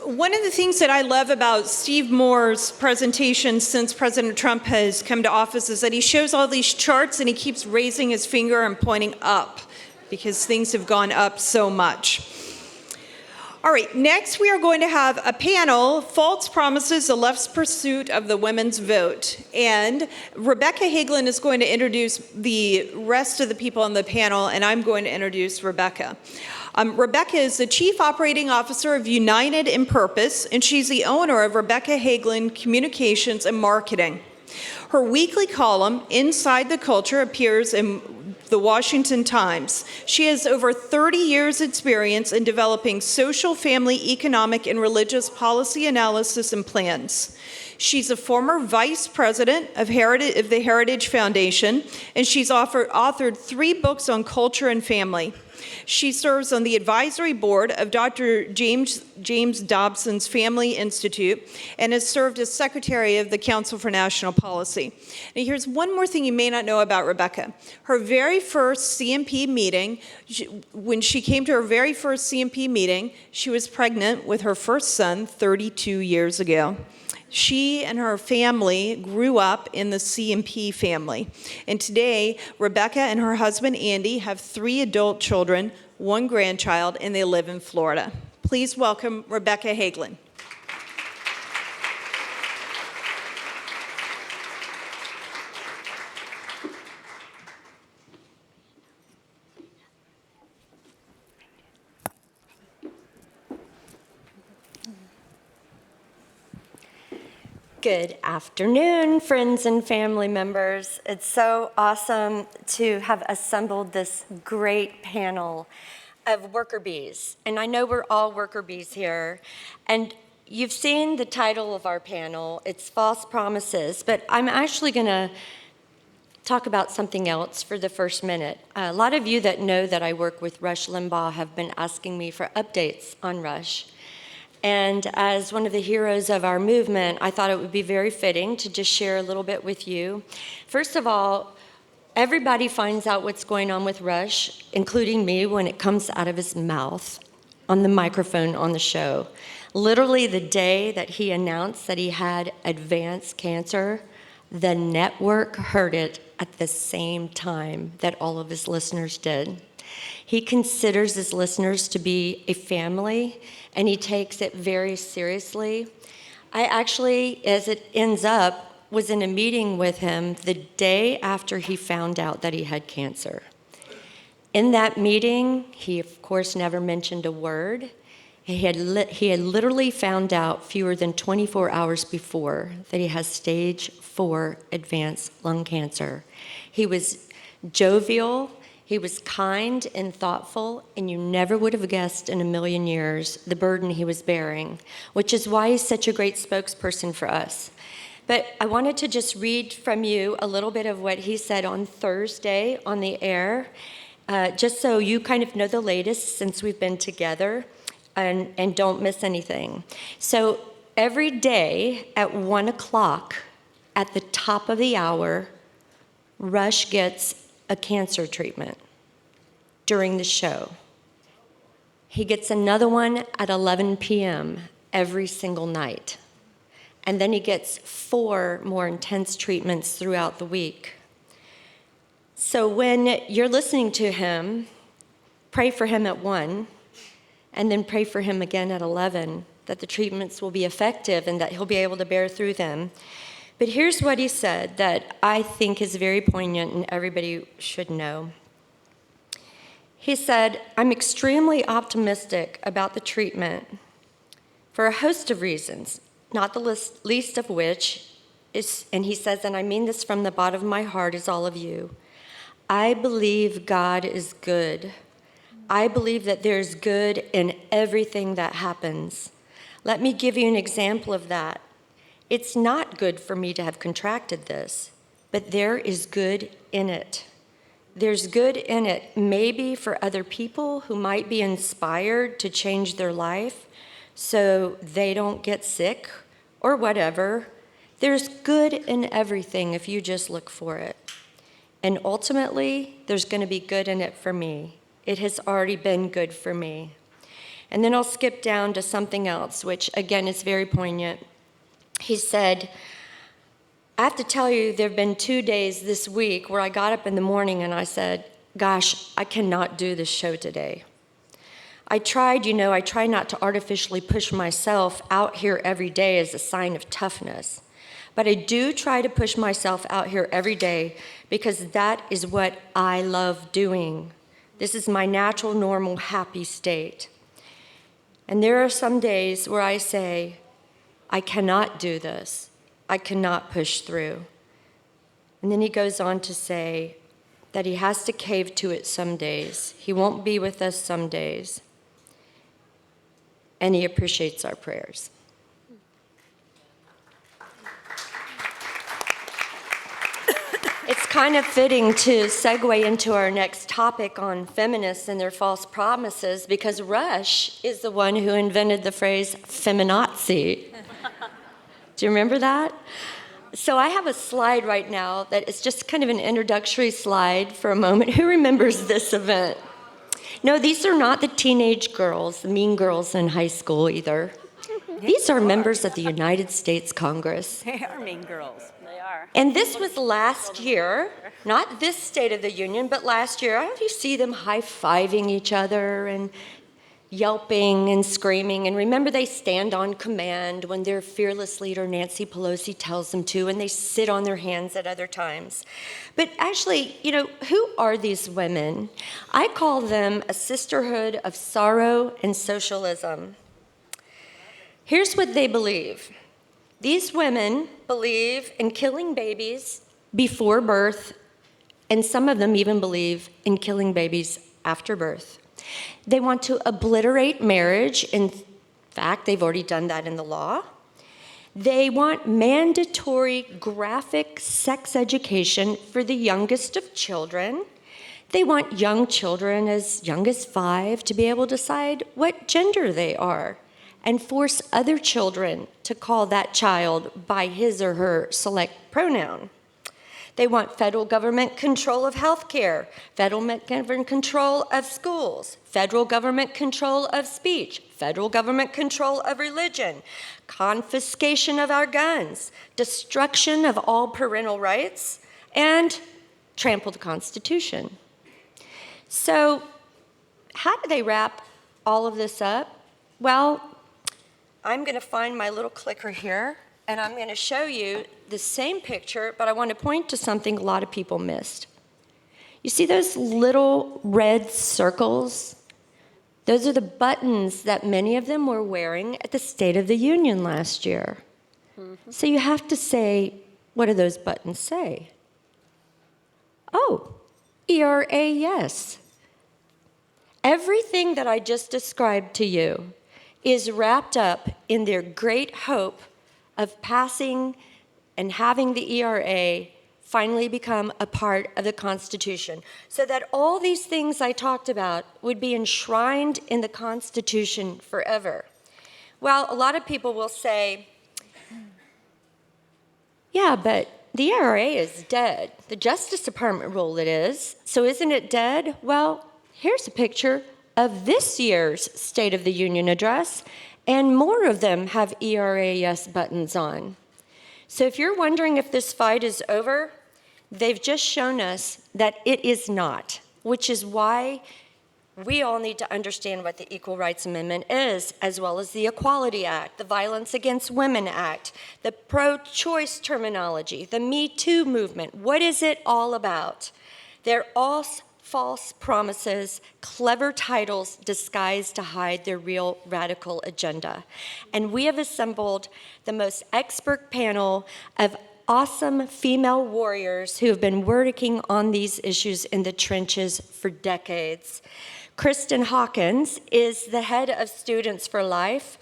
One of the things that I love about Steve Moore's presentation since President Trump has come to office is that he shows all these charts and he keeps raising his finger and pointing up because things have gone up so much. All right, next we are going to have a panel, False Promises, the Left's Pursuit of the Women's Vote. And Rebecca Hagelin is going to introduce the rest of the people on the panel, and I'm going to introduce Rebecca. Rebecca is the Chief Operating Officer of United in Purpose, and she's the owner of Rebecca Hagelin Communications and Marketing. Her weekly column, Inside the Culture, appears in the Washington Times. She has over 30 years' experience in developing social, family, economic, and religious policy analysis and plans. She's a former vice president of the Heritage Foundation, and she's authored 3 books on culture and family. She serves on the advisory board of Dr. James Dobson's Family Institute and has served as secretary of the Council for National Policy. Now, here's one more thing you may not know about Rebecca. Her very first CNP meeting, when she came to her very first CNP meeting, she was pregnant with her first son 32 years ago. She and her family grew up in the CNP family. And today, Rebecca and her husband, Andy, have 3 adult children, 1 grandchild, and they live in Florida. Please welcome Rebecca Hagelin. Good afternoon, friends and family members. It's so awesome to have assembled this great panel of worker bees. And I know we're all worker bees here. And you've seen the title of our panel. It's False Promises. But I'm actually going to talk about something else for the first minute. A lot of you that know that I work with Rush Limbaugh have been asking me for updates on Rush. And as one of the heroes of our movement, I thought it would be very fitting to just share a little bit with you. First of all, everybody finds out what's going on with Rush, including me, when it comes out of his mouth on the microphone on the show. Literally the day that he announced that he had advanced cancer, the network heard it at the same time that all of his listeners did. He considers his listeners to be a family, and he takes it very seriously. I actually, as it ends up, was in a meeting with him the day after he found out that he had cancer. In that meeting, he, of course, never mentioned a word. He had literally found out fewer than 24 hours before that he has stage 4 advanced lung cancer. He was jovial. He was kind and thoughtful, and you never would have guessed in a million years the burden he was bearing, which is why he's such a great spokesperson for us. But I wanted to just read from you a little bit of what he said on Thursday on the air, just so you kind of know the latest since we've been together and don't miss anything. So every day at 1 o'clock at the top of the hour, Rush gets a cancer treatment during the show. He gets another one at 11 p.m. every single night. And then he gets 4 more intense treatments throughout the week. So when you're listening to him, pray for him at 1, and then pray for him again at 11, that the treatments will be effective and that he'll be able to bear through them. But here's what he said that I think is very poignant and everybody should know. He said, "I'm extremely optimistic about the treatment for a host of reasons, not the least of which is," and he says, and I mean this from the bottom of my heart, is all of you. I believe God is good. I believe that there's good in everything that happens. Let me give you an example of that. It's not good for me to have contracted this, but there is good in it. There's good in it, maybe for other people who might be inspired to change their life so they don't get sick or whatever. There's good in everything if you just look for it. And ultimately, there's going to be good in it for me. It has already been good for me. And then I'll skip down to something else, which again is very poignant. He said, I have to tell you, there have been 2 days this week where I got up in the morning and I said, gosh, I cannot do this show today. I try not to artificially push myself out here every day as a sign of toughness. But I do try to push myself out here every day because that is what I love doing. This is my natural, normal, happy state. And there are some days where I say, I cannot do this. I cannot push through. And then he goes on to say that he has to cave to it some days. He won't be with us some days. And he appreciates our prayers. It's kind of fitting to segue into our next topic on feminists and their false promises, because Rush is the one who invented the phrase feminazi. Do you remember that? So I have a slide right now that is just kind of an introductory slide for a moment. Who remembers this event? No, these are not the teenage girls, the mean girls in high school either. These are members of the United States Congress. They are mean girls. They are. And this was last year, not this State of the Union, but last year. I don't know if you see them high-fiving each other and yelping and screaming. And remember, they stand on command when their fearless leader, Nancy Pelosi, tells them to, and they sit on their hands at other times. But actually, who are these women? I call them a sisterhood of sorrow and socialism. Here's what they believe. These women believe in killing babies before birth, and some of them even believe in killing babies after birth. They want to obliterate marriage. In fact, they've already done that in the law. They want mandatory graphic sex education for the youngest of children. They want young children as young as 5 to be able to decide what gender they are and force other children to call that child by his or her select pronoun. They want federal government control of health care, federal government control of schools, federal government control of speech, federal government control of religion, confiscation of our guns, destruction of all parental rights, and trample the Constitution. So how do they wrap all of this up? Well, I'm going to find my little clicker here, and I'm going to show you the same picture, but I want to point to something a lot of people missed. You see those little red circles? Those are the buttons that many of them were wearing at the State of the Union last year. Mm-hmm. So you have to say, what do those buttons say? Oh, ERA, yes. Everything that I just described to you is wrapped up in their great hope of passing and having the ERA finally become a part of the Constitution, so that all these things I talked about would be enshrined in the Constitution forever. Well, a lot of people will say, yeah, but the ERA is dead. The Justice Department ruled it is, so isn't it dead? Well, here's a picture of this year's State of the Union address, and more of them have ERA yes buttons on. So if you're wondering if this fight is over, they've just shown us that it is not, which is why we all need to understand what the Equal Rights Amendment is, as well as the Equality Act, the Violence Against Women Act, the pro-choice terminology, the Me Too movement. What is it all about? They're all false promises, clever titles disguised to hide their real radical agenda. And we have assembled the most expert panel of awesome female warriors who have been working on these issues in the trenches for decades. Kristan Hawkins is the head of Students for Life,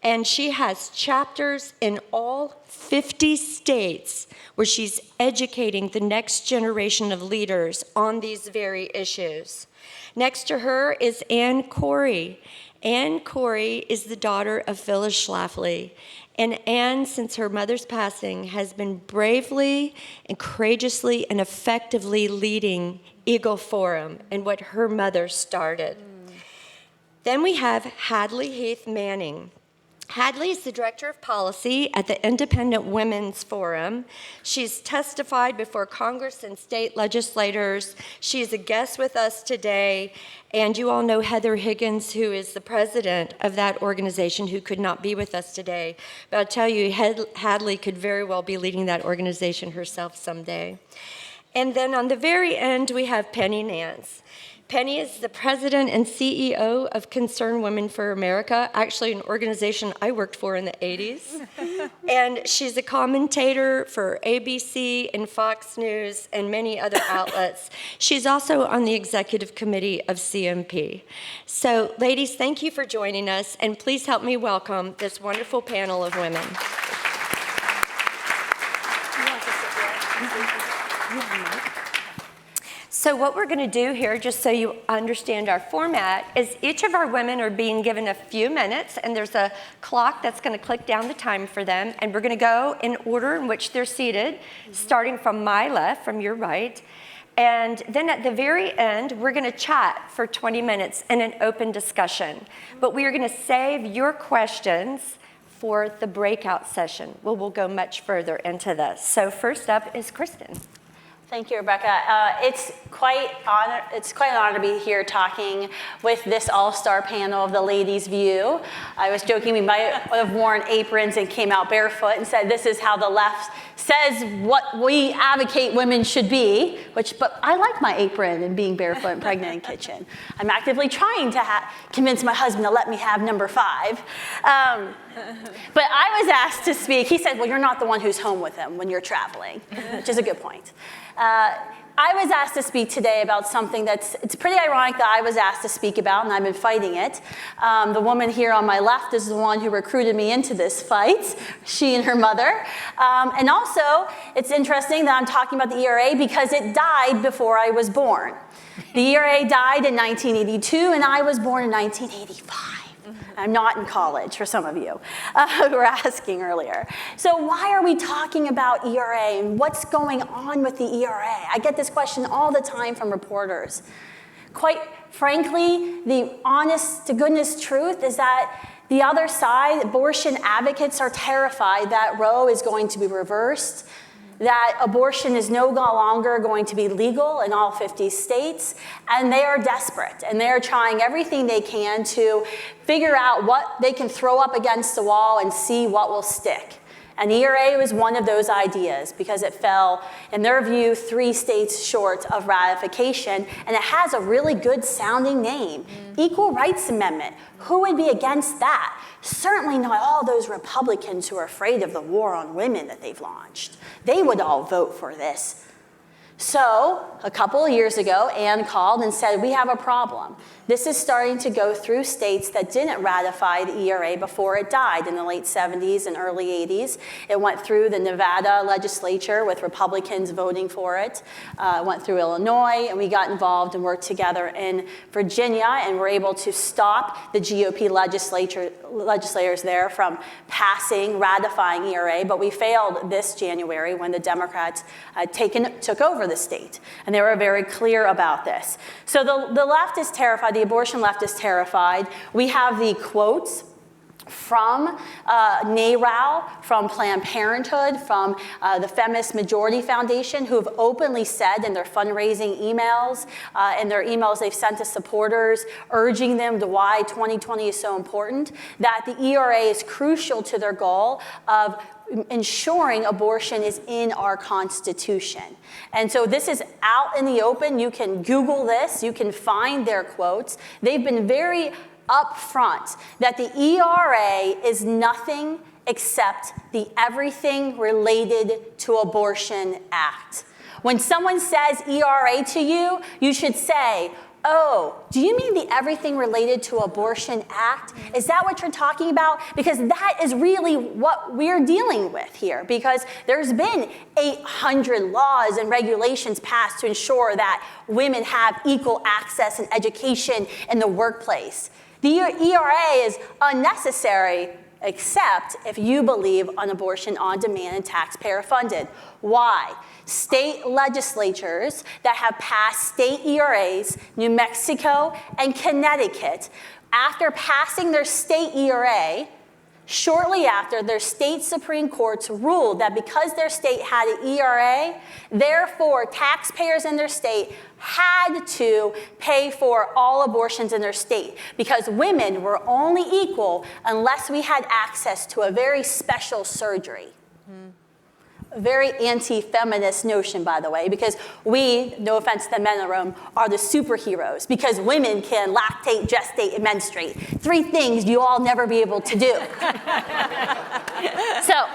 and she has chapters in all 50 states where she's educating the next generation of leaders on these very issues. Next to her is Cori. Cori is the daughter of Phyllis Schlafly. And Anne, since her mother's passing, has been bravely and courageously and effectively leading Eagle Forum and what her mother started. Then we have Hadley Heath Manning. Hadley is the Director of Policy at the Independent Women's Forum. She's testified before Congress and state legislators. She's a guest with us today, and you all know Heather Higgins, who is the president of that organization, who could not be with us today. But I'll tell you, Hadley could very well be leading that organization herself someday. And then on the very end, we have Penny Nance. Penny is the president and CEO of Concerned Women for America, actually an organization I worked for in the 80s. And she's a commentator for ABC and Fox News and many other outlets. She's also on the executive committee of CNP. So, ladies, thank you for joining us, and please help me welcome this wonderful panel of women. So what we're going to do here, just so you understand our format, is each of our women are being given a few minutes, and there's a clock that's going to click down the time for them, and we're going to go in order in which they're seated, starting from my left, from your right. And then at the very end, we're going to chat for 20 minutes in an open discussion. But we are going to save your questions for the breakout session, where we'll go much further into this. So first up is Kristan. Thank you, Rebecca. It's quite an honor to be here talking with this all-star panel of the ladies' view. I was joking we might have worn aprons and came out barefoot and said this is how the left says what we advocate women should be, but I like my apron and being barefoot and pregnant in the kitchen. I'm actively trying to convince my husband to let me have number 5. But I was asked to speak. He said, well, you're not the one who's home with him when you're traveling, which is a good point. I was asked to speak today about something it's pretty ironic that I was asked to speak about, and I've been fighting it. The woman here on my left is the one who recruited me into this fight, she and her mother. And also, it's interesting that I'm talking about the ERA because it died before I was born. The ERA died in 1982, and I was born in 1985. I'm not in college, for some of you who were asking earlier. So why are we talking about ERA and what's going on with the ERA? I get this question all the time from reporters. Quite frankly, the honest to goodness truth is that the other side, abortion advocates, are terrified that Roe is going to be reversed, that abortion is no longer going to be legal in all 50 states, and they are desperate, and they are trying everything they can to figure out what they can throw up against the wall and see what will stick. And ERA was one of those ideas because it fell, in their view, 3 states short of ratification, and it has a really good sounding name, Equal Rights Amendment. Who would be against that? Certainly not all those Republicans who are afraid of the war on women that they've launched. They would all vote for this. So a couple of years ago, Ann called and said, we have a problem. This is starting to go through states that didn't ratify the ERA before it died in the late 70s and early 80s. It went through the Nevada legislature with Republicans voting for it. It went through Illinois, and we got involved and worked together in Virginia, and were able to stop the GOP legislators there from ratifying ERA, but we failed this January when the Democrats took over the state, and they were very clear about this. So the left is terrified, the abortion left is terrified. We have the quotes from NARAL, from Planned Parenthood, from the Feminist Majority Foundation, who have openly said in their fundraising emails, and their emails they've sent to supporters, urging them to why 2020 is so important, that the ERA is crucial to their goal of ensuring abortion is in our Constitution. And so this is out in the open. You can Google this. You can find their quotes. They've been very upfront that the ERA is nothing except the Everything Related to Abortion Act. When someone says ERA to you, you should say, oh, do you mean the Everything Related to Abortion Act? Is that what you're talking about? Because that is really what we're dealing with here, because there's been 800 laws and regulations passed to ensure that women have equal access and education in the workplace. The ERA is unnecessary, except if you believe on abortion on demand and taxpayer funded. Why? State legislatures that have passed state ERAs, New Mexico and Connecticut, after passing their state ERA, shortly after, their state Supreme Courts ruled that because their state had an ERA, therefore taxpayers in their state had to pay for all abortions in their state because women were only equal unless we had access to a very special surgery. A very anti-feminist notion, by the way, because we, no offense to the men in the room, are the superheroes because women can lactate, gestate, and menstruate. 3 things you all never be able to do. So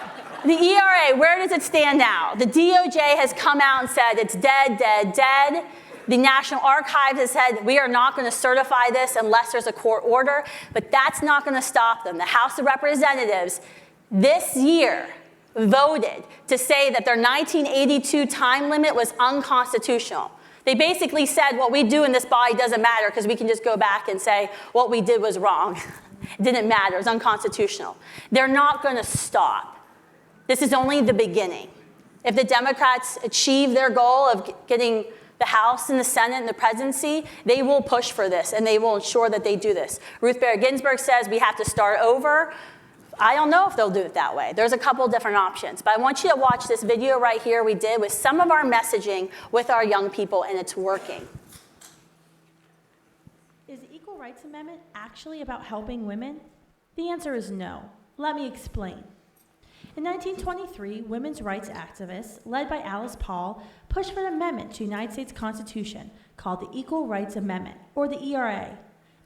the ERA, where does it stand now? The DOJ has come out and said it's dead, dead, dead. The National Archives has said we are not going to certify this unless there's a court order, but that's not going to stop them. The House of Representatives this year voted to say that their 1982 time limit was unconstitutional. They basically said what we do in this body doesn't matter because we can just go back and say what we did was wrong. It didn't matter. It was unconstitutional. They're not going to stop. This is only the beginning. If the Democrats achieve their goal of getting the House and the Senate and the presidency, they will push for this and they will ensure that they do this. Ruth Bader Ginsburg says we have to start over. I don't know if they'll do it that way. There's a couple different options. But I want you to watch this video right here we did with some of our messaging with our young people, and it's working. Is the Equal Rights Amendment actually about helping women? The answer is no. Let me explain. In 1923, women's rights activists, led by Alice Paul, pushed for an amendment to the United States Constitution called the Equal Rights Amendment, or the ERA.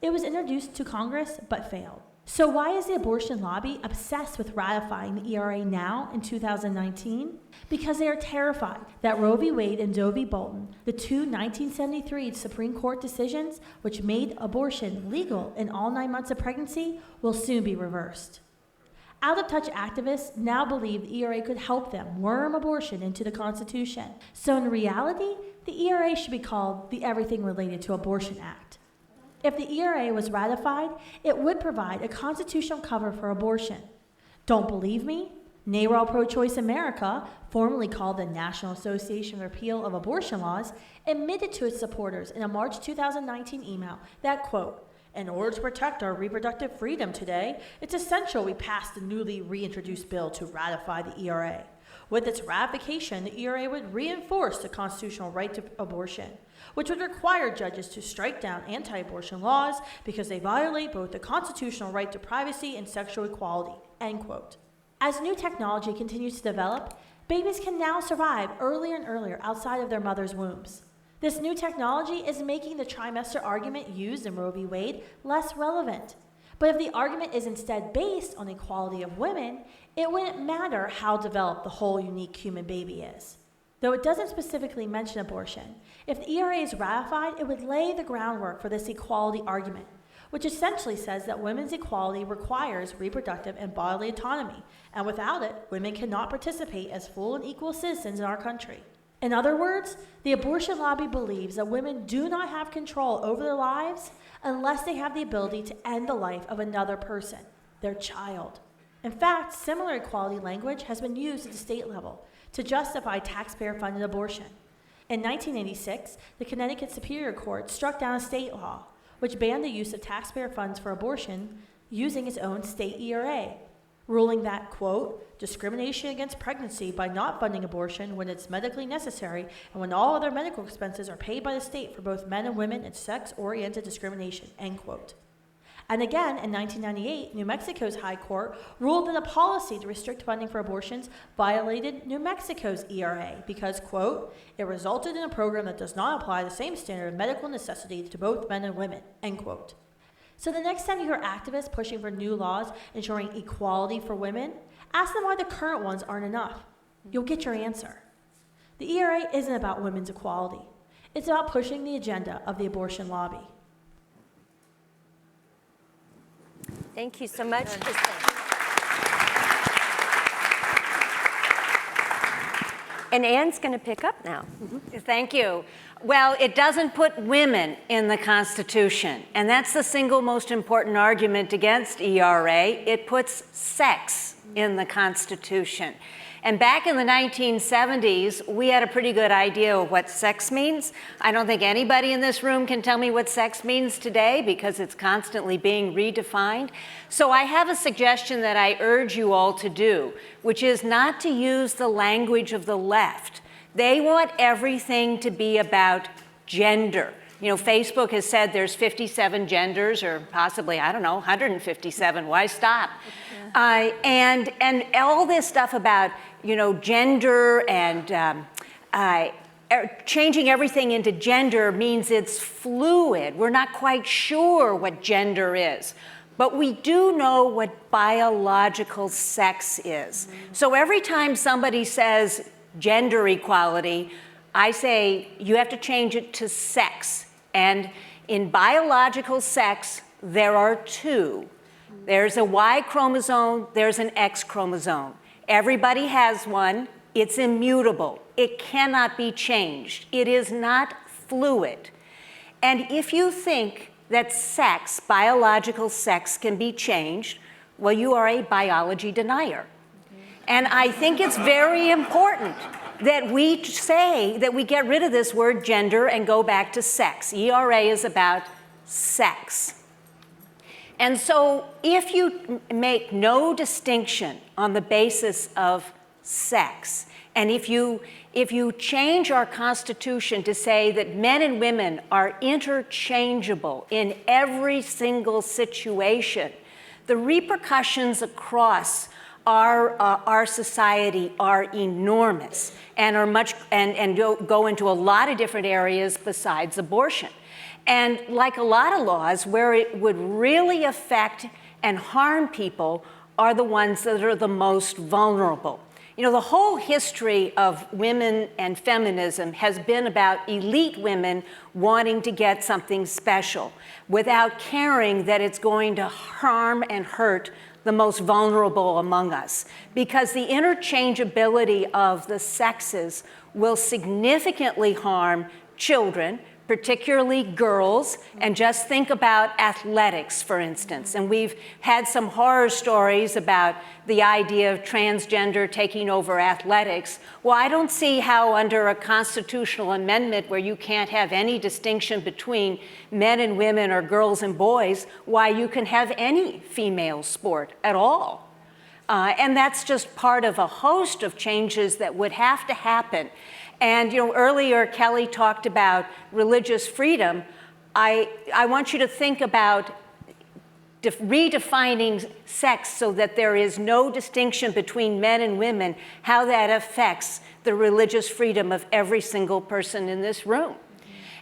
It was introduced to Congress, but failed. So why is the abortion lobby obsessed with ratifying the ERA now in 2019? Because they are terrified that Roe v. Wade and Doe v. Bolton, the 2 1973 Supreme Court decisions which made abortion legal in all 9 months of pregnancy, will soon be reversed. Out-of-touch activists now believe the ERA could help them worm abortion into the Constitution. So in reality, the ERA should be called the Everything Related to Abortion Act. If the ERA was ratified, it would provide a constitutional cover for abortion. Don't believe me? NARAL Pro-Choice America, formerly called the National Association for Repeal of Abortion Laws, admitted to its supporters in a March 2019 email that, quote, "In order to protect our reproductive freedom today, it's essential we pass the newly reintroduced bill to ratify the ERA. With its ratification, the ERA would reinforce the constitutional right to abortion, which would require judges to strike down anti-abortion laws because they violate both the constitutional right to privacy and sexual equality," end quote. As new technology continues to develop, babies can now survive earlier and earlier outside of their mother's wombs. This new technology is making the trimester argument used in Roe v. Wade less relevant. But if the argument is instead based on the equality of women, it wouldn't matter how developed the whole unique human baby is. Though it doesn't specifically mention abortion, if the ERA is ratified, it would lay the groundwork for this equality argument, which essentially says that women's equality requires reproductive and bodily autonomy, and without it, women cannot participate as full and equal citizens in our country. In other words, the abortion lobby believes that women do not have control over their lives unless they have the ability to end the life of another person, their child. In fact, similar equality language has been used at the state level to justify taxpayer-funded abortion. In 1986, the Connecticut Superior Court struck down a state law which banned the use of taxpayer funds for abortion using its own state ERA, ruling that, quote, "discrimination against pregnancy by not funding abortion when it's medically necessary and when all other medical expenses are paid by the state for both men and women and sex-oriented discrimination," end quote. And again, in 1998, New Mexico's High Court ruled that a policy to restrict funding for abortions violated New Mexico's ERA because, quote, "it resulted in a program that does not apply the same standard of medical necessity to both men and women," end quote. So the next time you hear activists pushing for new laws ensuring equality for women, ask them why the current ones aren't enough. You'll get your answer. The ERA isn't about women's equality. It's about pushing the agenda of the abortion lobby. Thank you so much, Kristan. And Anne's going to pick up now. Thank you. Well, it doesn't put women in the Constitution, and that's the single most important argument against ERA. It puts sex in the Constitution. And back in the 1970s, we had a pretty good idea of what sex means. I don't think anybody in this room can tell me what sex means today because it's constantly being redefined. So I have a suggestion that I urge you all to do, which is not to use the language of the left. They want everything to be about gender. You know, Facebook has said there's 57 genders, or possibly, I don't know, 157. Why stop? And all this stuff about, you know, gender and changing everything into gender means it's fluid. We're not quite sure what gender is. But we do know what biological sex is. So every time somebody says gender equality, I say you have to change it to sex. And in biological sex, there are two. There's a Y chromosome, there's an X chromosome. Everybody has one. It's immutable. It cannot be changed. It is not fluid. And if you think that sex, biological sex, can be changed, well, you are a biology denier. And I think it's very important that we say that we get rid of this word gender and go back to sex. ERA is about sex. And so if you make no distinction on the basis of sex, and if you change our Constitution to say that men and women are interchangeable in every single situation, the repercussions across our society are enormous and are go into a lot of different areas besides abortion. And like a lot of laws, where it would really affect and harm people are the ones that are the most vulnerable. You know, the whole history of women and feminism has been about elite women wanting to get something special without caring that it's going to harm and hurt the most vulnerable among us, because the interchangeability of the sexes will significantly harm children, particularly girls. And just think about athletics, for instance. And we've had some horror stories about the idea of transgender taking over athletics. Well, I don't see how under a constitutional amendment where you can't have any distinction between men and women or girls and boys, why you can have any female sport at all. And that's just part of a host of changes that would have to happen. And, you know, earlier Kelly talked about religious freedom. I want you to think about redefining sex so that there is no distinction between men and women, how that affects the religious freedom of every single person in this room.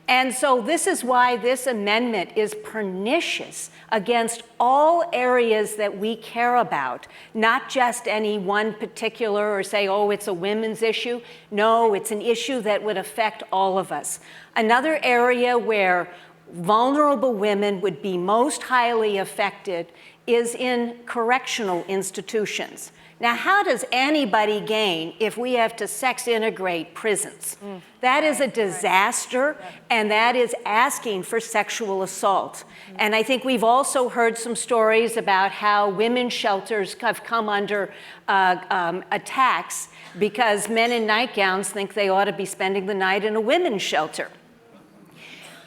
And so this is why this amendment is pernicious against all areas that we care about, not just any one particular or say, oh, it's a women's issue. No, it's an issue that would affect all of us. Another area where vulnerable women would be most highly affected is in correctional institutions. Now, how does anybody gain if we have to sex integrate prisons? That is a disaster, and that is asking for sexual assault. And I think we've also heard some stories about how women's shelters have come under attacks because men in nightgowns think they ought to be spending the night in a women's shelter.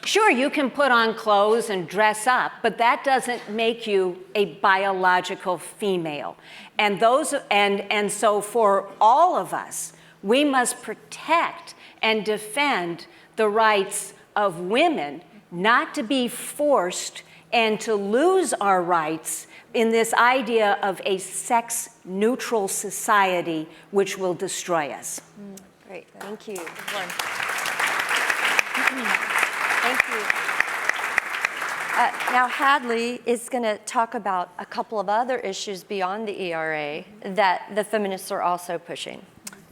Sure, you can put on clothes and dress up, but that doesn't make you a biological female. And so for all of us, we must protect and defend the rights of women not to be forced and to lose our rights in this idea of a sex-neutral society which will destroy us. Great, thank you. Thank you. Now, Hadley is going to talk about a couple of other issues beyond the ERA that the feminists are also pushing.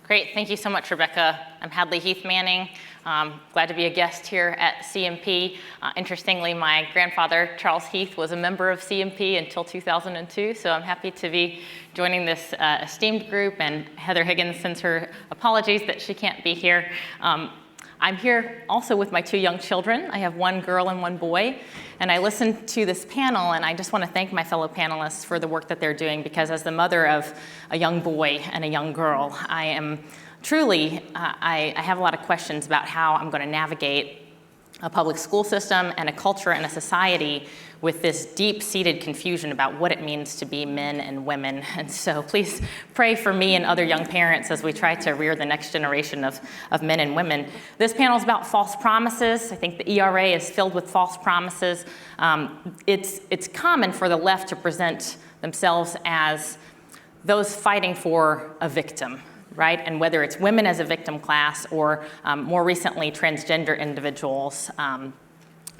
Great, thank you so much, Rebecca. I'm Hadley Heath Manning. Glad to be a guest here at CNP. Interestingly, my grandfather, Charles Heath, was a member of CNP until 2002, so I'm happy to be joining this esteemed group, and Heather Higgins sends her apologies that she can't be here. I'm here also with my 2 young children. I have 1 girl and 1 boy. And I listened to this panel, and I just want to thank my fellow panelists for the work that they're doing, because as the mother of a young boy and a young girl, I am truly, I have a lot of questions about how I'm going to navigate a public school system and a culture and a society with this deep-seated confusion about what it means to be men and women. And so please pray for me and other young parents as we try to rear the next generation of men and women. This panel is about false promises. I think the ERA is filled with false promises. It's common for the left to present themselves as those fighting for a victim, right? And whether it's women as a victim class or more recently transgender individuals,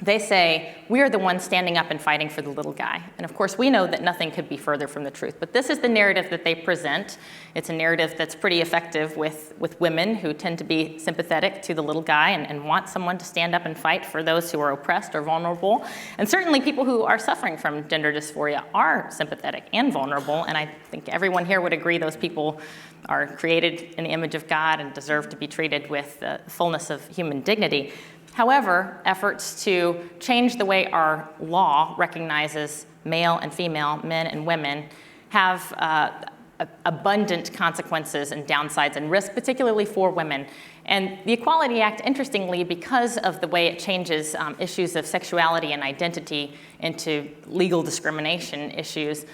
they say, we are the ones standing up and fighting for the little guy. And of course, we know that nothing could be further from the truth. But this is the narrative that they present. It's a narrative that's pretty effective with women who tend to be sympathetic to the little guy and want someone to stand up and fight for those who are oppressed or vulnerable. And certainly people who are suffering from gender dysphoria are sympathetic and vulnerable. And I think everyone here would agree those people are created in the image of God and deserve to be treated with the fullness of human dignity. However, efforts to change the way our law recognizes male and female, men and women, have abundant consequences and downsides and risks, particularly for women. And the Equality Act, interestingly, because of the way it changes issues of sexuality and identity into legal discrimination issues,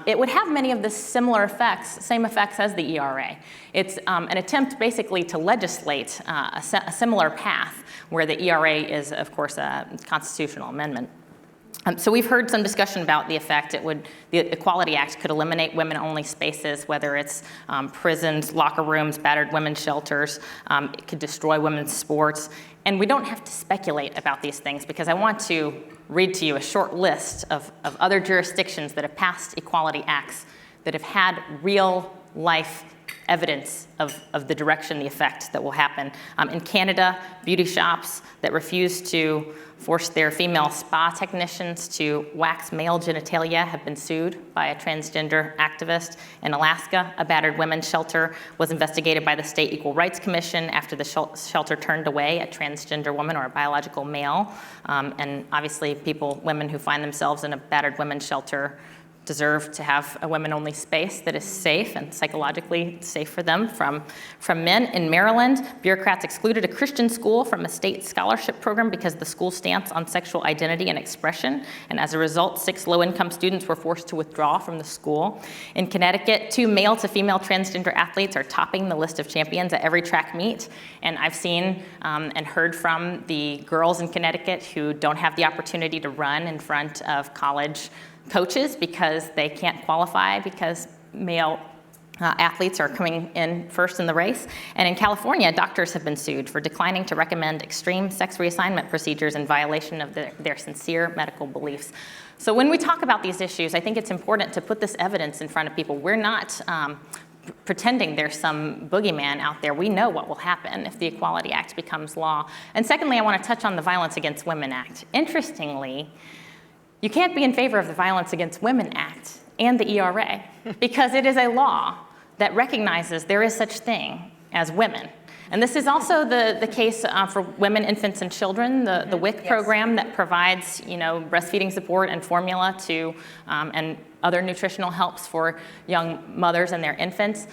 it would have many of the similar effects, same effects as the ERA. It's an attempt basically to legislate a similar path where the ERA is, of course, a constitutional amendment. So we've heard some discussion about the effect the Equality Act could eliminate women-only spaces, whether it's prisons, locker rooms, battered women's shelters. It could destroy women's sports. And we don't have to speculate about these things, because I want to read to you a short list of other jurisdictions that have passed Equality Acts that have had real-life evidence of the direction, the effect that will happen. In Canada, beauty shops that refuse to force their female spa technicians to wax male genitalia have been sued by a transgender activist. In Alaska, a battered women's shelter was investigated by the State Equal Rights Commission after the shelter turned away a transgender woman or a biological male. And obviously women who find themselves in a battered women's shelter deserve to have a women-only space that is safe and psychologically safe for them from men. In Maryland, bureaucrats excluded a Christian school from a state scholarship program because of the school's stance on sexual identity and expression. And as a result, 6 low-income students were forced to withdraw from the school. In Connecticut, 2 male to female transgender athletes are topping the list of champions at every track meet. And I've seen and heard from the girls in Connecticut who don't have the opportunity to run in front of college coaches because they can't qualify because male athletes are coming in first in the race. And in California, doctors have been sued for declining to recommend extreme sex reassignment procedures in violation of their sincere medical beliefs. So when we talk about these issues, I think it's important to put this evidence in front of people. We're not pretending there's some boogeyman out there. We know what will happen if the Equality Act becomes law. And secondly, I want to touch on the Violence Against Women Act. Interestingly, you can't be in favor of the Violence Against Women Act and the ERA because it is a law that recognizes there is such thing as women. And this is also the case for women, infants, and children, the WIC program that provides breastfeeding support and formula to and other nutritional helps for young mothers and their infants.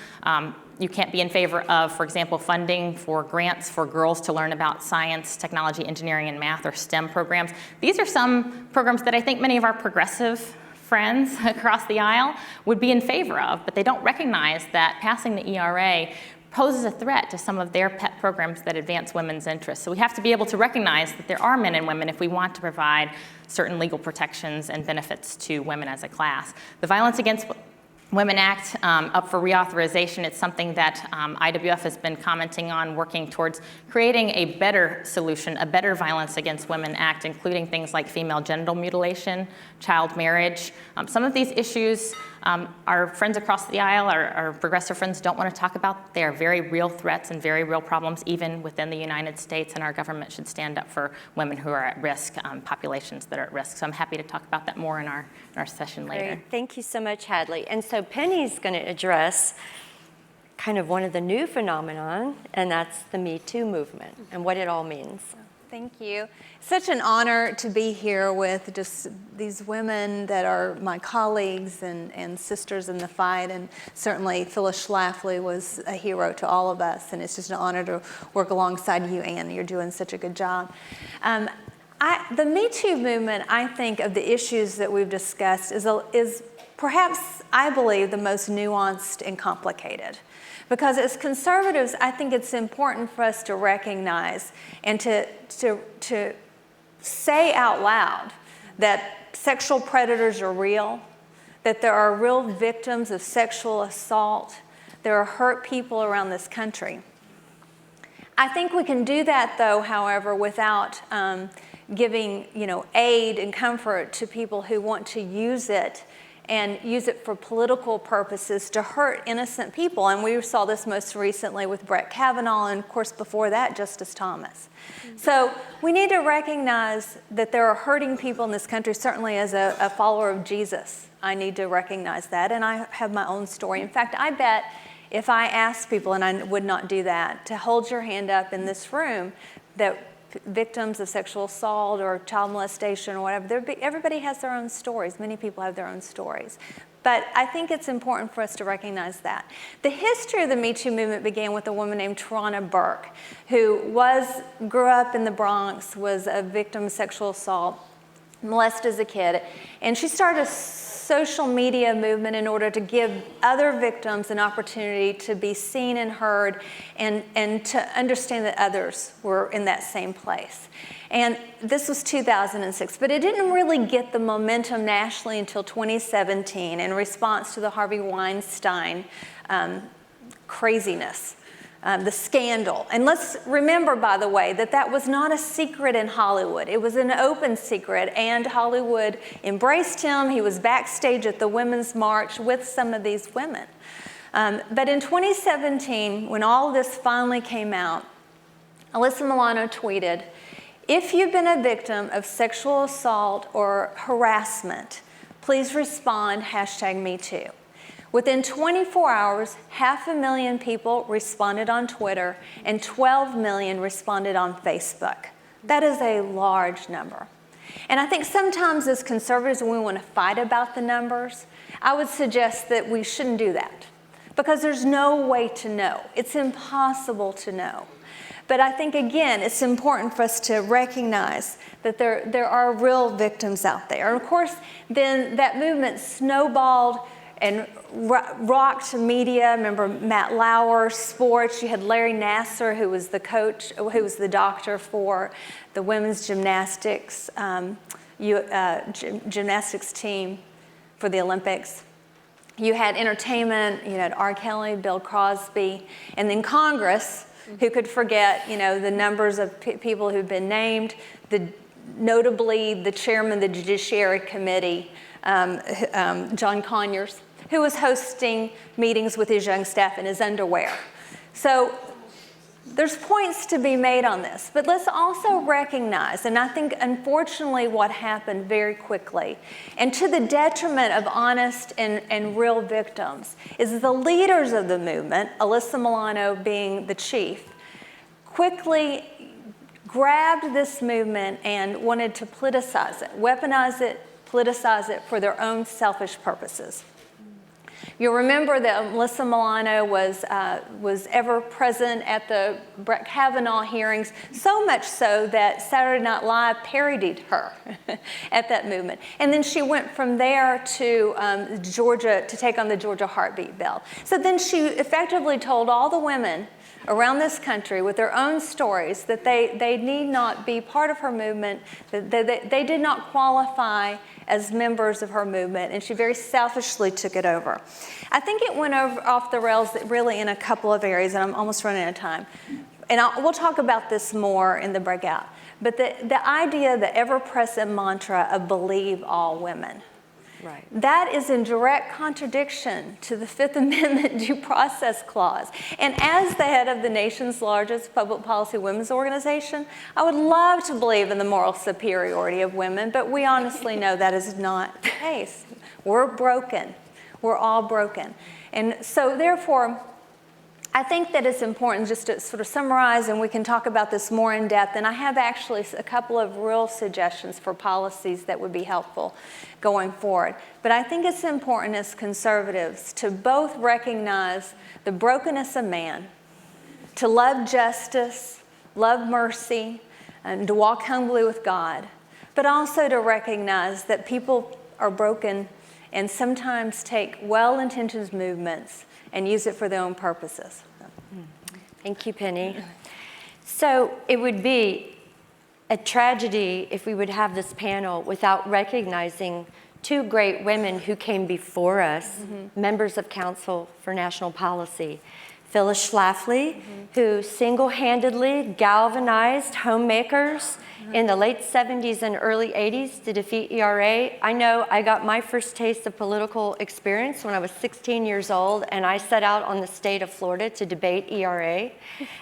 You can't be in favor of, for example, funding for grants for girls to learn about science, technology, engineering, and math, or STEM programs. These are some programs that I think many of our progressive friends across the aisle would be in favor of, but they don't recognize that passing the ERA poses a threat to some of their pet programs that advance women's interests. So we have to be able to recognize that there are men and women if we want to provide certain legal protections and benefits to women as a class. The Violence Against Women Act, up for reauthorization. It's something that IWF has been commenting on, working towards creating a better solution, a better Violence Against Women Act, including things like female genital mutilation, child marriage. Some of these issues our friends across the aisle, our progressive friends, don't want to talk about. They are very real threats and very real problems, even within the United States, and our government should stand up for women who are at risk, populations that are at risk. So I'm happy to talk about that more in our session later. Great. Thank you so much, Hadley. And so Penny's going to address kind of one of the new phenomenon, and that's the Me Too movement and what it all means. Thank you. Such an honor to be here with just these women that are my colleagues and sisters in the fight, and certainly Phyllis Schlafly was a hero to all of us, and it's just an honor to work alongside you, Anne. You're doing such a good job. The Me Too movement, I think, of the issues that we've discussed is perhaps, I believe, the most nuanced and complicated. Because as conservatives, I think it's important for us to recognize and to say out loud that sexual predators are real, that there are real victims of sexual assault, there are hurt people around this country. I think we can do that, though, however, without giving, aid and comfort to people who want to use it and use it for political purposes to hurt innocent people. And we saw this most recently with Brett Kavanaugh, and of course before that, Justice Thomas. So we need to recognize that there are hurting people in this country. Certainly as a follower of Jesus, I need to recognize that, and I have my own story. In fact, I bet if I asked people, and I would not do that, to hold your hand up in this room, that victims of sexual assault or child molestation or whatever, everybody has their own stories. Many people have their own stories. But I think it's important for us to recognize that. The history of the Me Too movement began with a woman named Tarana Burke, who grew up in the Bronx, was a victim of sexual assault, molested as a kid, and she started a social media movement in order to give other victims an opportunity to be seen and heard and to understand that others were in that same place. And this was 2006, but it didn't really get the momentum nationally until 2017 in response to the Harvey Weinstein craziness. The scandal. And let's remember, by the way, that was not a secret in Hollywood. It was an open secret, and Hollywood embraced him. He was backstage at the Women's March with some of these women. But in 2017, when all of this finally came out, Alyssa Milano tweeted, "If you've been a victim of sexual assault or harassment, please respond, #MeToo." Within 24 hours, 500,000 people responded on Twitter and 12 million responded on Facebook. That is a large number. And I think sometimes as conservatives, when we want to fight about the numbers, I would suggest that we shouldn't do that because there's no way to know. It's impossible to know. But I think, again, it's important for us to recognize that there are real victims out there. And of course, then that movement snowballed and rocked media. Remember Matt Lauer, sports. You had Larry Nassar, who was the coach, who was the doctor for the women's gymnastics gymnastics team for the Olympics. You had entertainment. You had R. Kelly, Bill Crosby, and then Congress. Who could forget, the numbers of people who've been named? Notably, the chairman of the Judiciary Committee, John Conyers, who was hosting meetings with his young staff in his underwear. So there's points to be made on this, but let's also recognize, and I think unfortunately what happened very quickly, and to the detriment of honest and real victims, is the leaders of the movement, Alyssa Milano being the chief, quickly grabbed this movement and wanted to politicize it, weaponize it, politicize it for their own selfish purposes. You'll remember that Alyssa Milano was ever present at the Brett Kavanaugh hearings, so much so that Saturday Night Live parodied her at that movement. And then she went from there to Georgia to take on the Georgia heartbeat bill. So then she effectively told all the women around this country with their own stories that they need not be part of her movement, that they did not qualify as members of her movement, and she very selfishly took it over. I think it went off the rails really in a couple of areas, and I'm almost running out of time. And we'll talk about this more in the breakout. But the idea, the ever-present mantra of believe all women. Right. That is in direct contradiction to the Fifth Amendment Due Process Clause. And as the head of the nation's largest public policy women's organization, I would love to believe in the moral superiority of women, but we honestly know that is not the case. We're broken. We're all broken. And so therefore, I think that it's important just to sort of summarize, and we can talk about this more in depth, and I have actually a couple of real suggestions for policies that would be helpful going forward. But I think it's important as conservatives to both recognize the brokenness of man, to love justice, love mercy, and to walk humbly with God, but also to recognize that people are broken and sometimes take well-intentioned movements and use it for their own purposes. Thank you, Penny. So it would be a tragedy if we would have this panel without recognizing two great women who came before us, members of Council for National Policy. Phyllis Schlafly, who single-handedly galvanized homemakers in the late 70s and early 80s to defeat ERA. I know I got my first taste of political experience when I was 16 years old, and I set out on the state of Florida to debate ERA.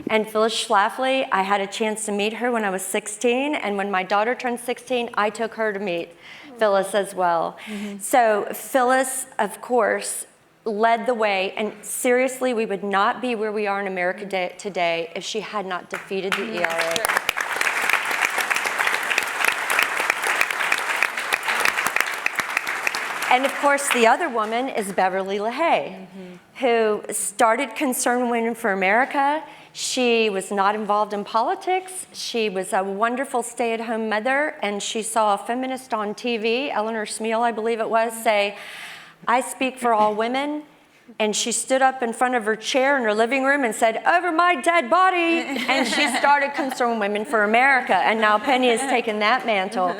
And Phyllis Schlafly, I had a chance to meet her when I was 16, and when my daughter turned 16, I took her to meet Phyllis as well. So Phyllis, of course, led the way, and seriously, we would not be where we are in America today if she had not defeated the ERA. And of course, the other woman is Beverly LaHaye, who started Concerned Women for America. She was not involved in politics. She was a wonderful stay-at-home mother, and she saw a feminist on TV, Eleanor Smeal, I believe it was, say, "I speak for all women." And she stood up in front of her chair in her living room and said, "Over my dead body." And she started Concerned Women for America. And now Penny has taken that mantle.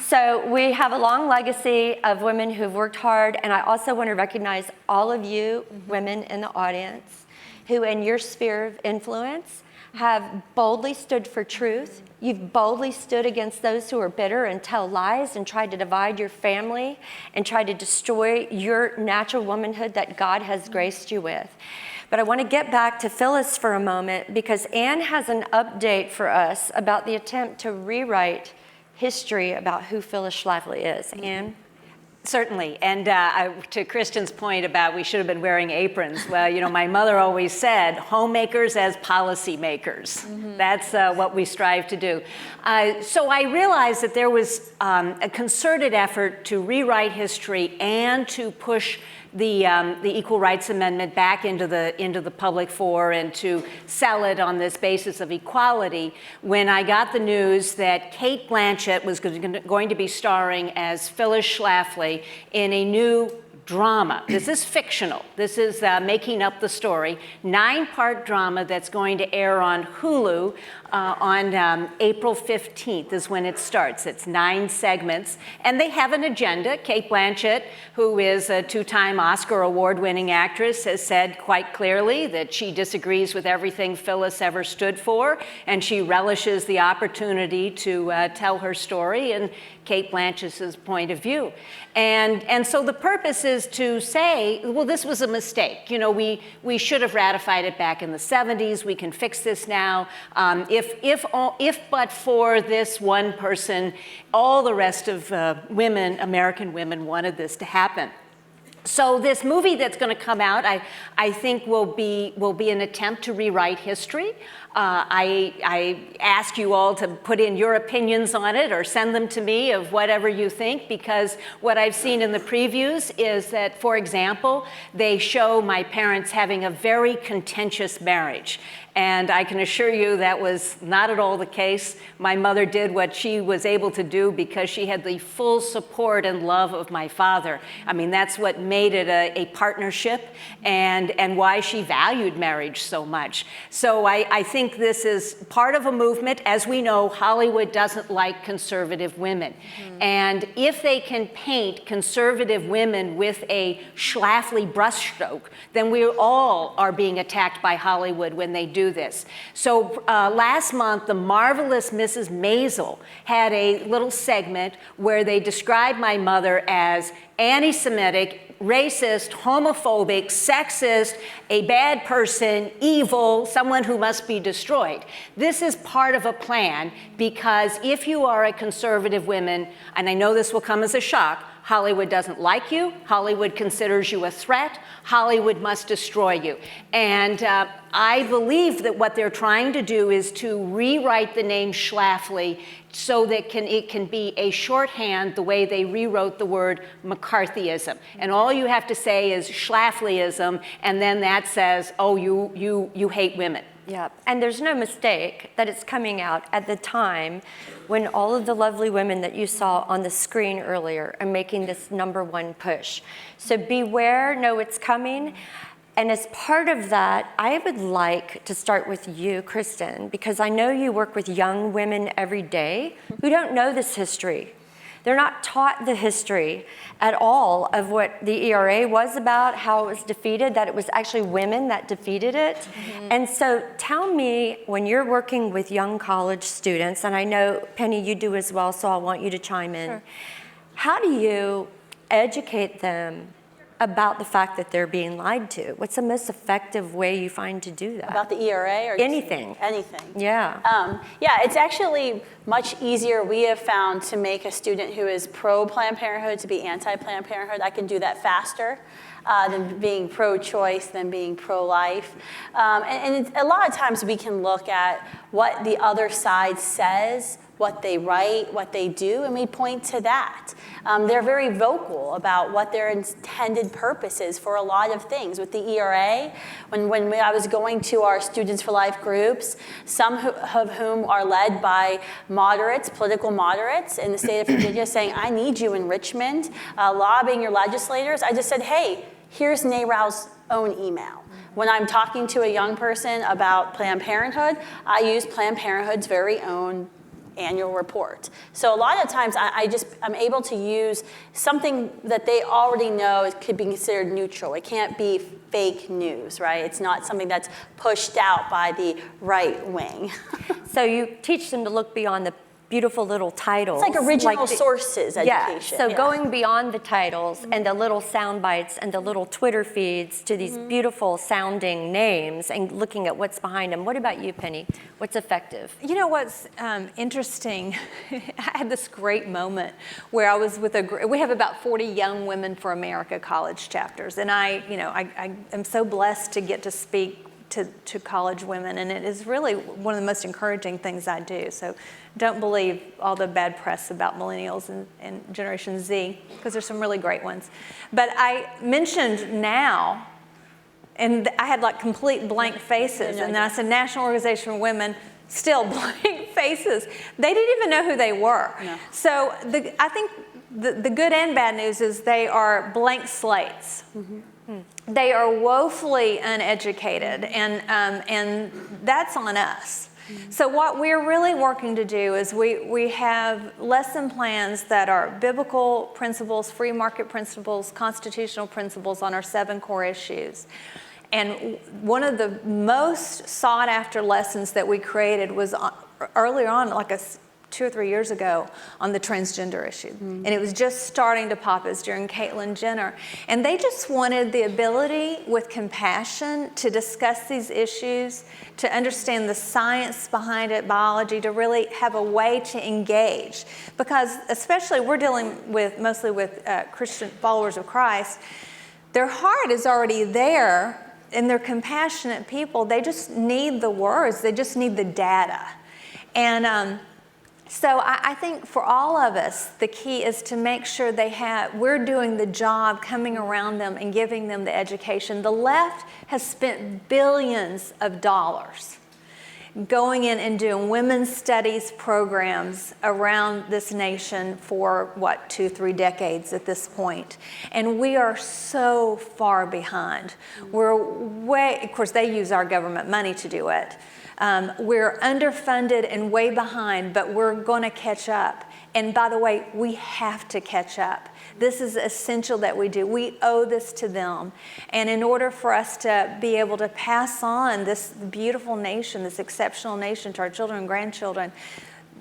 So we have a long legacy of women who've worked hard. And I also want to recognize all of you women in the audience who in your sphere of influence have boldly stood for truth. You've boldly stood against those who are bitter and tell lies and tried to divide your family and tried to destroy your natural womanhood that God has graced you with. But I want to get back to Phyllis for a moment because Anne has an update for us about the attempt to rewrite history about who Phyllis Schlafly is. Anne? Certainly, and to Kristan's point about we should have been wearing aprons, well, you know, my mother always said, homemakers as policymakers. That's what we strive to do. So I realized that there was a concerted effort to rewrite history and to push the Equal Rights Amendment back into the public fore and to sell it on this basis of equality when I got the news that Cate Blanchett was going to be starring as Phyllis Schlafly in a new drama. This is fictional. This is making up the story. 9-part drama that's going to air on Hulu on April 15th is when it starts. It's 9 segments, and they have an agenda. Cate Blanchett, who is a 2-time Oscar award-winning actress, has said quite clearly that she disagrees with everything Phyllis ever stood for, and she relishes the opportunity to tell her story and Cate Blanchett's point of view. And so the purpose is to say, well, this was a mistake. You know, we should have ratified it back in the 70s. We can fix this now. If but for this one person, all the rest of women, American women, wanted this to happen. So this movie that's going to come out, I think will be an attempt to rewrite history. I ask you all to put in your opinions on it or send them to me of whatever you think, because what I've seen in the previews is that, for example, they show my parents having a very contentious marriage. And I can assure you that was not at all the case. My mother did what she was able to do because she had the full support and love of my father. I mean, that's what made it a partnership and why she valued marriage so much. So I think this is part of a movement. As we know, Hollywood doesn't like conservative women. And if they can paint conservative women with a Schlafly brushstroke, then we all are being attacked by Hollywood when they do this. So last month, the marvelous Mrs. Maisel had a little segment where they described my mother as anti-Semitic, racist, homophobic, sexist, a bad person, evil, someone who must be destroyed. This is part of a plan because if you are a conservative woman, and I know this will come as a shock, Hollywood doesn't like you. Hollywood considers you a threat. Hollywood must destroy you. And I believe that what they're trying to do is to rewrite the name Schlafly so that it can be a shorthand the way they rewrote the word McCarthyism. And all you have to say is Schlaflyism, and then that says, oh, you hate women. Yeah, and there's no mistake that it's coming out at the time when all of the lovely women that you saw on the screen earlier are making this #1 push. So beware, know it's coming. And as part of that, I would like to start with you, Kristan, because I know you work with young women every day who don't know this history. They're not taught the history at all of what the ERA was about, how it was defeated, that it was actually women that defeated it. Mm-hmm. And so tell me, when you're working with young college students, and I know, Penny, you do as well, so I want you to chime in. Sure. How do you educate them about the fact that they're being lied to? What's the most effective way you find to do that? About the ERA or anything? Anything. Yeah. Yeah, it's actually much easier, we have found, to make a student who is pro-Planned Parenthood to be anti-Planned Parenthood. I can do that faster than being pro-choice, than being pro-life. And a lot of times we can look at what the other side says, what they write, what they do, and we point to that. They're very vocal about what their intended purpose is for a lot of things. With the ERA, when I was going to our Students for Life groups, some of whom are led by moderates, political moderates in the state of Virginia, saying, I need you in Richmond, lobbying your legislators, I just said, hey, here's NARAL's own email. When I'm talking to a young person about Planned Parenthood, I use Planned Parenthood's very own annual report. So a lot of times I'm able to use something that they already know it could be considered neutral. It can't be fake news, right? It's not something that's pushed out by the right wing. So you teach them to look beyond the beautiful little titles. It's like original sources education. So going beyond the titles and the little sound bites and the little Twitter feeds to these beautiful sounding names and looking at what's behind them. What about you, Penny? What's effective? You know what's interesting? I had this great moment where I was with we have about 40 Young Women for America college chapters, and I am so blessed to get to speak to college women, and it is really one of the most encouraging things I do. So don't believe all the bad press about millennials and Generation Z, because there's some really great ones. But I mentioned now, and I had like complete blank faces, and then I said National Organization for Women, still blank faces. They didn't even know who they were. No. So I think the good and bad news is they are blank slates. Mm-hmm. They are woefully uneducated, and that's on us. Mm-hmm. So what we're really working to do is we have lesson plans that are biblical principles, free market principles, constitutional principles on our 7 core issues. And one of the most sought after lessons that we created was earlier on, like 2 or 3 years ago, on the transgender issue. Mm-hmm. And it was just starting to pop. It was during Caitlyn Jenner. And they just wanted the ability with compassion to discuss these issues, to understand the science behind it, biology, to really have a way to engage. Because especially we're dealing with mostly with Christian followers of Christ. Their heart is already there, and they're compassionate people. They just need the words. They just need the data. And so I think for all of us, the key is to make sure we're doing the job coming around them and giving them the education. The left has spent billions of dollars going in and doing women's studies programs around this nation for, 2-3 decades at this point. And we are so far behind. Of course, they use our government money to do it. We're underfunded and way behind, but we're going to catch up. And by the way, we have to catch up. This is essential that we do. We owe this to them. And in order for us to be able to pass on this beautiful nation, this exceptional nation to our children and grandchildren,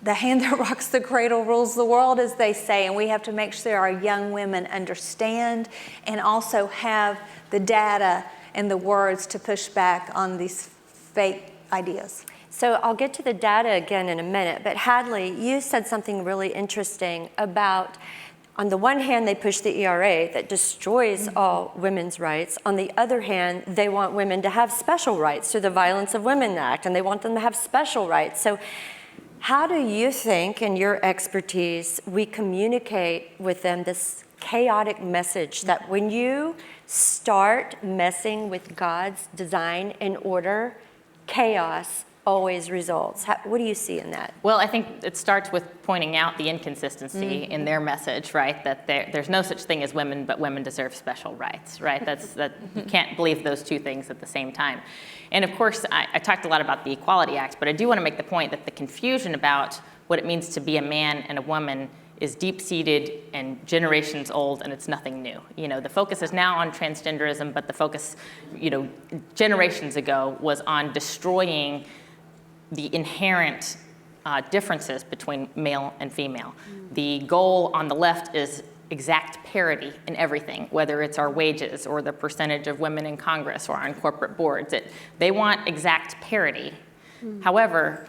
the hand that rocks the cradle rules the world, as they say. And we have to make sure our young women understand and also have the data and the words to push back on these fake ideas. So I'll get to the data again in a minute, but Hadley, you said something really interesting about On the one hand, they push the ERA that destroys all women's rights. On the other hand, they want women to have special rights through the Violence of Women Act, and they want them to have special rights. So how do you think, in your expertise, we communicate with them this chaotic message that when you start messing with God's design and order, chaos always results? What do you see in that? Well, I think it starts with pointing out the inconsistency in their message, right? That there's no such thing as women, but women deserve special rights, right? You can't believe those two things at the same time. And of course, I talked a lot about the Equality Act, but I do want to make the point that the confusion about what it means to be a man and a woman is deep-seated and generations old, and it's nothing new. The focus is now on transgenderism, but the focus, generations ago was on destroying the inherent differences between male and female. The goal on the left is exact parity in everything, whether it's our wages or the percentage of women in Congress or on corporate boards. They want exact parity. However,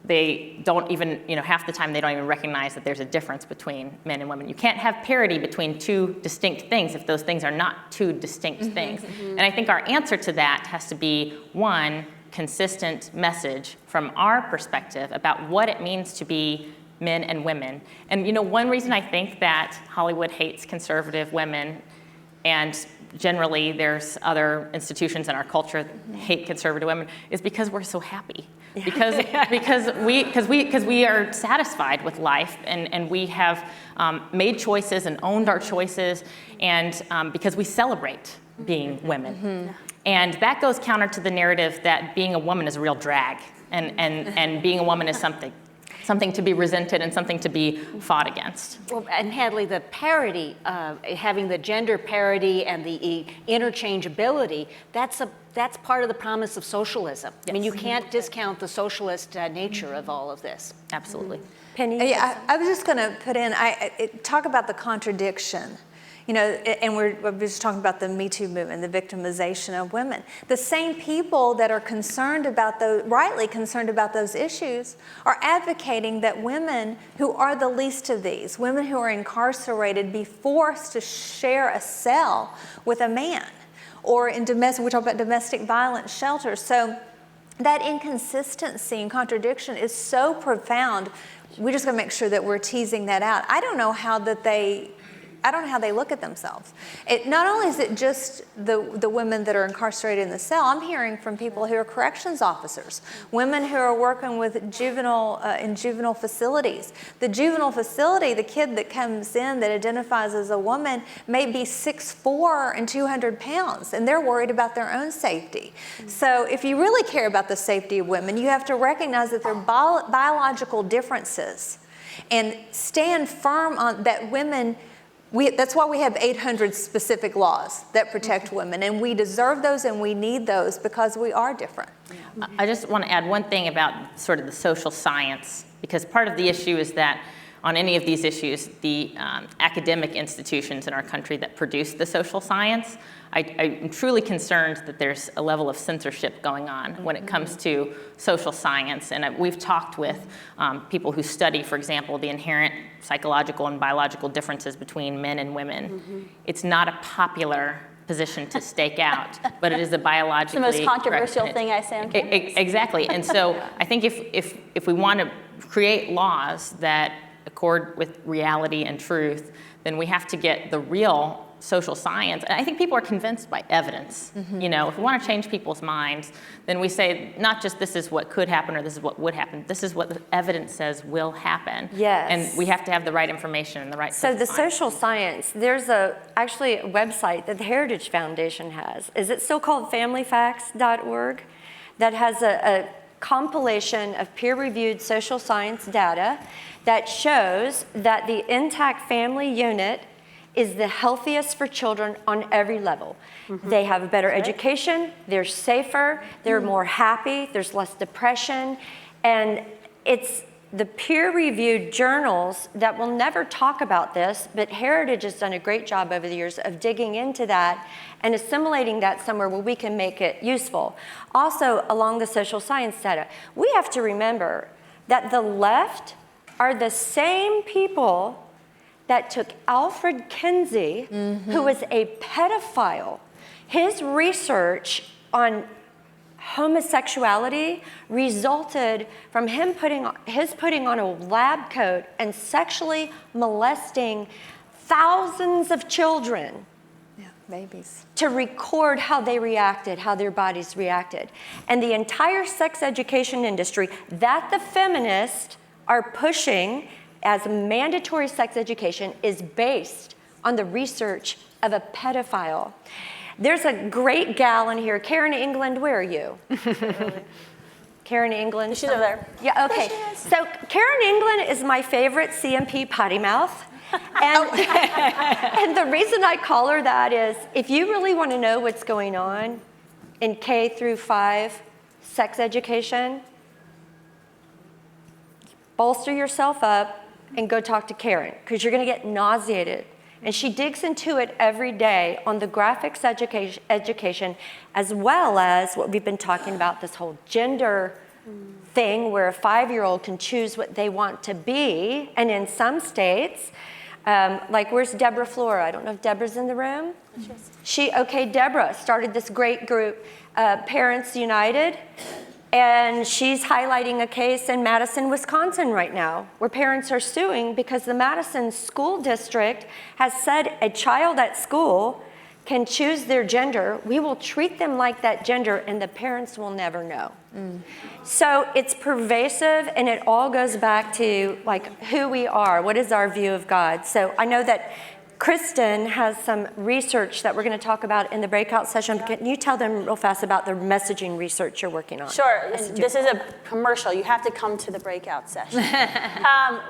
they don't even, half the time they don't even recognize that there's a difference between men and women. You can't have parity between two distinct things if those things are not two distinct things. And I think our answer to that has to be, one, consistent message from our perspective about what it means to be men and women. And one reason I think that Hollywood hates conservative women, and generally there's other institutions in our culture that hate conservative women, is because we're so happy. Because we are satisfied with life, and we have made choices and owned our choices, and because we celebrate being women. And that goes counter to the narrative that being a woman is a real drag, and being a woman is something to be resented and something to be fought against. Well, and Hadley, the parity, having the gender parity and the interchangeability, that's part of the promise of socialism. Yes. I mean, you can't discount the socialist nature of all of this. Absolutely. Penny? Yeah, I was just going to put in, talk about the contradiction. And we're just talking about the Me Too movement, the victimization of women. The same people that are concerned about rightly concerned about those issues, are advocating that women who are the least of these, women who are incarcerated, be forced to share a cell with a man, or we talk about domestic violence shelters. So that inconsistency and contradiction is so profound. We just got to make sure that we're teasing that out. I don't know how they look at themselves. Not only is it just the women that are incarcerated in the cell, I'm hearing from people who are corrections officers, women who are working with in juvenile facilities. The juvenile facility, the kid that comes in that identifies as a woman may be 6'4" and 200 pounds, and they're worried about their own safety. So if you really care about the safety of women, you have to recognize that there are biological differences and stand firm on that women. That's why we have 800 specific laws that protect women, and we deserve those and we need those because we are different. I just want to add one thing about sort of the social science, because part of the issue is that on any of these issues, the academic institutions in our country that produce the social science, I'm truly concerned that there's a level of censorship going on when it comes to social science. And we've talked with people who study, for example, the inherent psychological and biological differences between men and women. It's not a popular position to stake out, but it is a biologically It's the most controversial thing I say on campus. Exactly. And so I think if we want to create laws that accord with reality and truth, then we have to get the real social science. And I think people are convinced by evidence. If we want to change people's minds, then we say not just this is what could happen or this is what would happen. This is what the evidence says will happen. Yes. And we have to have the right information and the right. So the social science, there's actually a website that the Heritage Foundation has. Is it still called familyfacts.org? That has a compilation of peer-reviewed social science data that shows that the intact family unit is the healthiest for children on every level. They have a better education, they're safer, they're more happy, there's less depression, and it's the peer-reviewed journals that will never talk about this, but Heritage has done a great job over the years of digging into that and assimilating that somewhere where we can make it useful. Also, along the social science data, we have to remember that the left are the same people that took Alfred Kinsey, who was a pedophile. His research on homosexuality resulted from him putting on a lab coat and sexually molesting thousands of children. Yeah, babies. To record how they reacted, how their bodies reacted. And the entire sex education industry that the feminists are pushing as mandatory sex education is based on the research of a pedophile. There's a great gal in here, Karen England, where are you? Karen England? She's over there. Yeah, okay. So Karen England is my favorite CNP potty mouth. And, and the reason I call her that is, if you really want to know what's going on in K through 5 sex education, bolster yourself up and go talk to Karen, because you're going to get nauseated. And she digs into it every day on the graphics education, as well as what we've been talking about, this whole gender thing where a 5-year-old can choose what they want to be. And in some states, like where's Deborah Flora? I don't know if Deborah's in the room. Deborah started this great group, Parents United. And she's highlighting a case in Madison, Wisconsin right now, where parents are suing because the Madison School District has said a child at school can choose their gender. We will treat them like that gender, and the parents will never know. So it's pervasive, and it all goes back to like who we are. What is our view of God? So I know that Kristan has some research that we're going to talk about in the breakout session. Can you tell them real fast about the messaging research you're working on? Sure. This is a commercial. You have to come to the breakout session.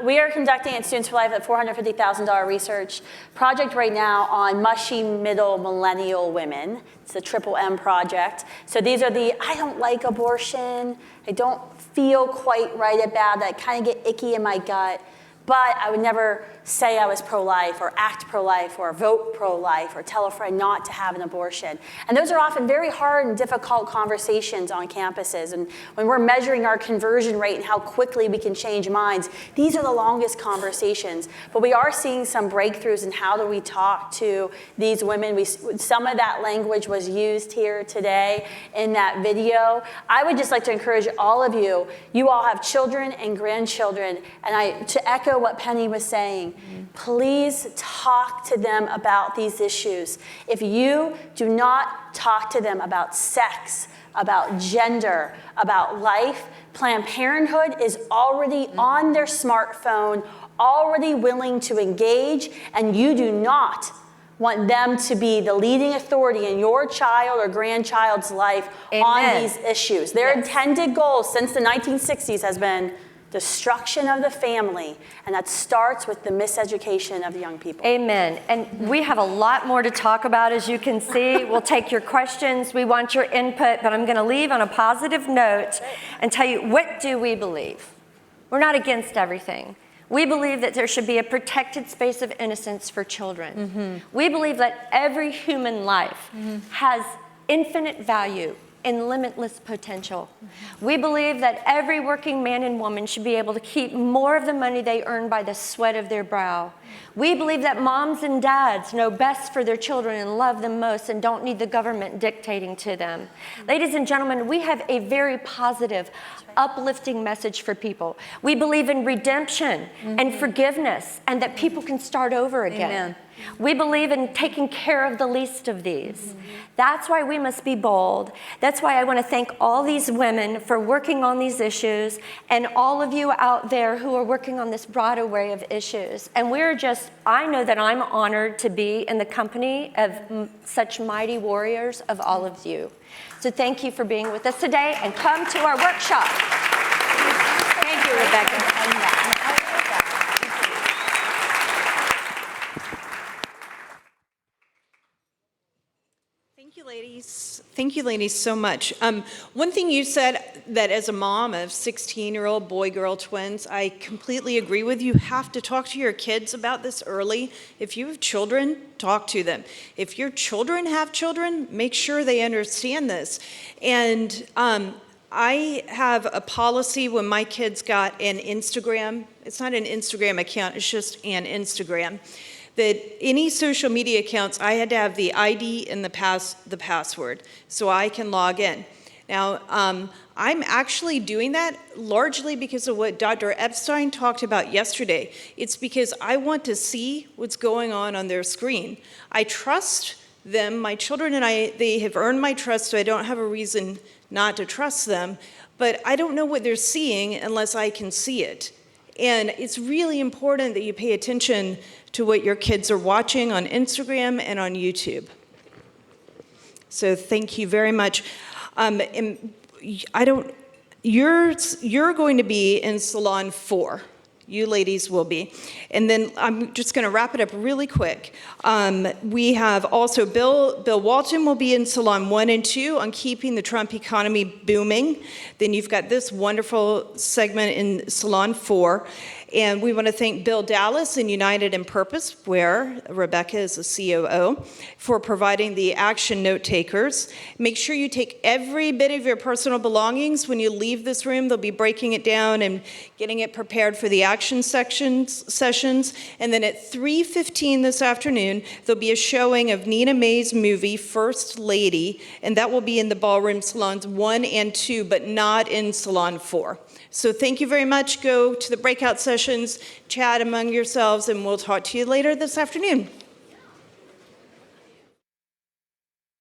We are conducting at Students for Life a $450,000 research project right now on mushy middle millennial women. It's the Triple M project. So these are the, I don't like abortion. I don't feel quite right about it. I kind of get icky in my gut. But I would never say I was pro-life or act pro-life or vote pro-life or tell a friend not to have an abortion. And those are often very hard and difficult conversations on campuses. And when we're measuring our conversion rate and how quickly we can change minds, these are the longest conversations. But we are seeing some breakthroughs in how do we talk to these women. Some of that language was used here today in that video. I would just like to encourage all of you, you all have children and grandchildren, and to echo what Penny was saying, please talk to them about these issues. If you do not talk to them about sex, about gender, about life, Planned Parenthood is already on their smartphone, already willing to engage, and you do not want them to be the leading authority in your child or grandchild's life on these issues. Their intended goal since the 1960s has been destruction of the family, and that starts with the miseducation of the young people. Amen. And we have a lot more to talk about, as you can see. We'll take your questions. We want your input, but I'm going to leave on a positive note and tell you, what do we believe? We're not against everything. We believe that there should be a protected space of innocence for children. We believe that every human life has infinite value and limitless potential. We believe that every working man and woman should be able to keep more of the money they earn by the sweat of their brow. We believe that moms and dads know best for their children and love them most and don't need the government dictating to them. Ladies and gentlemen, we have a very positive, uplifting message for people. We believe in redemption and forgiveness, and that people can start over again. Amen. We believe in taking care of the least of these. That's why we must be bold. That's why I want to thank all these women for working on these issues, and all of you out there who are working on this broad array of issues. And I know that I'm honored to be in the company of such mighty warriors of all of you. So thank you for being with us today, and come to our workshop. Thank you, Rebecca. Thank you, ladies, so much. One thing you said, that as a mom of 16-year-old boy-girl twins, I completely agree with you. You have to talk to your kids about this early. If you have children, talk to them. If your children have children, make sure they understand this. And I have a policy when my kids got an Instagram. It's not an Instagram account, it's just an Instagram. That any social media accounts, I had to have the ID and the password so I can log in. Now, I'm actually doing that largely because of what Dr. Epstein talked about yesterday. It's because I want to see what's going on their screen. I trust them, my children and I, they have earned my trust, so I don't have a reason not to trust them, but I don't know what they're seeing unless I can see it. And it's really important that you pay attention to what your kids are watching on Instagram and on YouTube. So thank you very much. You're going to be in Salon 4. You ladies will be. And then I'm just going to wrap it up really quick. We have also Bill Walton will be in Salon 1 and 2 on keeping the Trump economy booming. Then you've got this wonderful segment in Salon 4. And we want to thank Bill Dallas and United in Purpose, where Rebecca is the COO, for providing the action note takers. Make sure you take every bit of your personal belongings when you leave this room. They'll be breaking it down and getting it prepared for the action sessions. And then at 3:15 this afternoon, there'll be a showing of Nina May's movie, First Lady, and that will be in the ballroom salons 1 and 2, but not in Salon 4. So thank you very much. Go to the breakout sessions, chat among yourselves, and we'll talk to you later this afternoon.